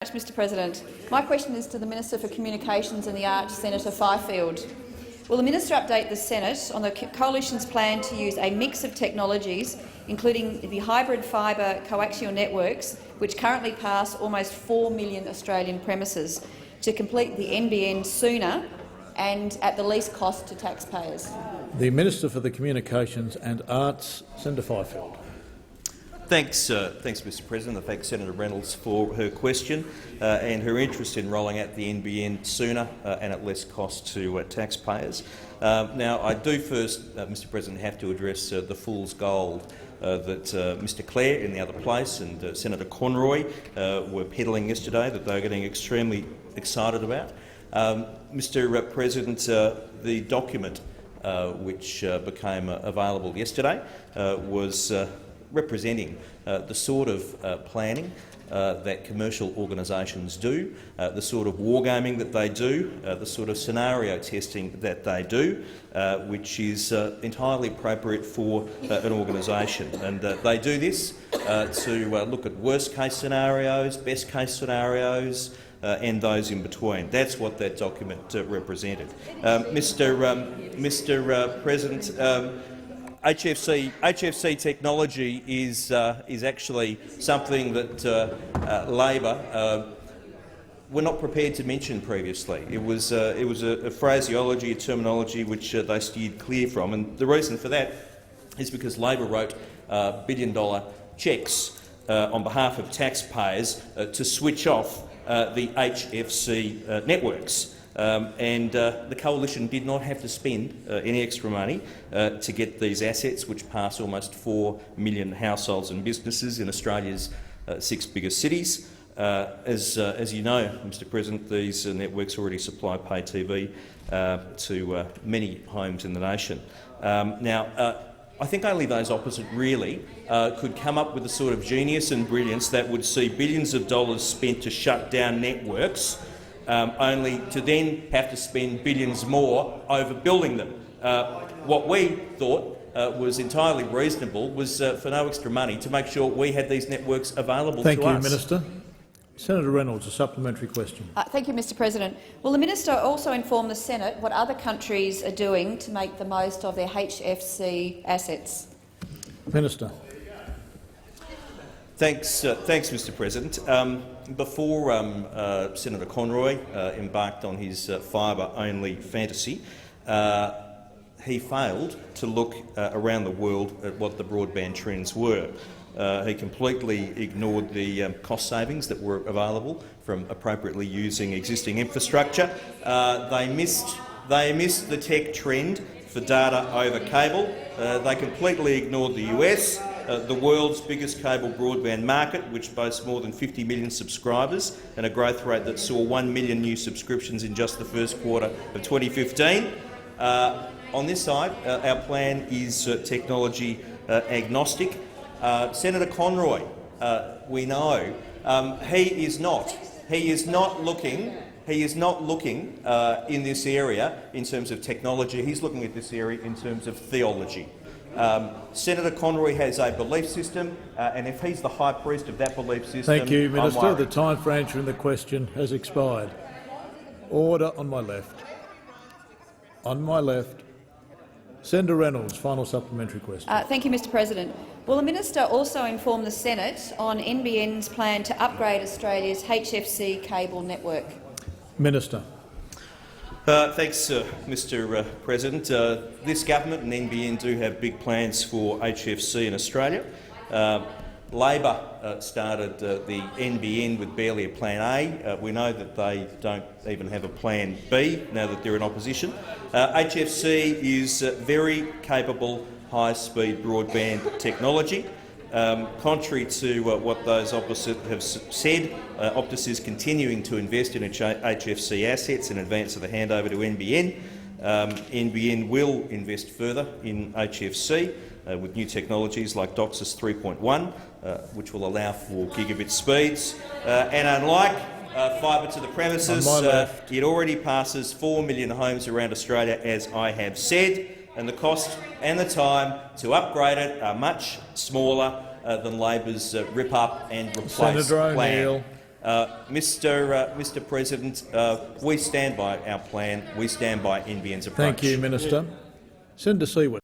Mr President. My question is to the Minister for Communications and the Arts, Senator Fifield. Will the Minister update the Senate on the Coalition's plan to use a mix of technologies, including the hybrid fibre coaxial networks, which currently pass almost 4 million Australian premises, to complete the NBN sooner and at the least cost to taxpayers? The Minister for the Communications and Arts, Senator Fifield. Thanks, Mr President. I thank Senator Reynolds for her question and her interest in rolling out the NBN sooner and at less cost to taxpayers. Now, I do first, Mr President, have to address the fool's gold that Mr Clare in the other place and Senator Conroy were peddling yesterday, that they were getting extremely excited about. Mr President, the document which became available yesterday was representing the sort of planning that commercial organisations do, the sort of wargaming that they do, the sort of scenario testing that they do, which is entirely appropriate for an organisation. And they do this to look at worst-case scenarios, best-case scenarios, and those in between. That's what that document represented. Mr President, HFC technology is actually something that Labor were not prepared to mention previously. It was a phraseology, a terminology which they steered clear from, and the reason for that is because Labor wrote billion-dollar cheques on behalf of taxpayers to switch off the HFC networks. The Coalition did not have to spend any extra money to get these assets, which pass almost 4 million households and businesses in Australia's 6 biggest cities. As you know, Mr President, these networks already supply pay TV to many homes in the nation. I think only those opposite really could come up with the sort of genius and brilliance that would see billions of dollars spent to shut down networks, only to then have to spend billions more overbuilding them. What we thought was entirely reasonable was for no extra money to make sure we had these networks available to us. Thank you, Minister. Senator Reynolds, a supplementary question. Thank you, Mr President. Will the Minister also inform the Senate what other countries are doing to make the most of their HFC assets? Minister. Thanks, Mr President. Before Senator Conroy embarked on his fibre-only fantasy, he failed to look around the world at what the broadband trends were. He completely ignored the cost savings that were available from appropriately using existing infrastructure. They missed the tech trend for data over cable. They completely ignored the US, the world's biggest cable broadband market, which boasts more than 50 million subscribers and a growth rate that saw 1 million new subscriptions in just the first quarter of 2015. On this side, our plan is technology agnostic. Senator Conroy, we know he is not looking in this area in terms of technology. He's looking at this area in terms of theology. Senator Conroy has a belief system, and if he's the high priest of that belief system, thank you, Minister. The time for answering the question has expired. Order on my left. On my left. Senator Reynolds, final supplementary question. Thank you, Mr President. Will the Minister also inform the Senate on NBN's plan to upgrade Australia's HFC cable network? Minister. Thanks, Mr President. This government and NBN do have big plans for HFC in Australia. Labor started the NBN with barely a plan A. We know that they don't even have a plan B now that they're in opposition. HFC is very capable high-speed broadband technology. Contrary to what those opposite have said, Optus is continuing to invest in its HFC assets in advance of the handover to NBN. NBN will invest further in HFC with new technologies like DOCSIS 3.1, which will allow for gigabit speeds. And unlike fibre to the premises, it already passes 4 million homes around Australia, as I have said, and the cost and the time to upgrade it are much smaller than Labor's rip-up and replace Senator plan. O'Neill. Mr. President, we stand by our plan. We stand by NBN's approach. Thank you, Minister. Senator Siewert.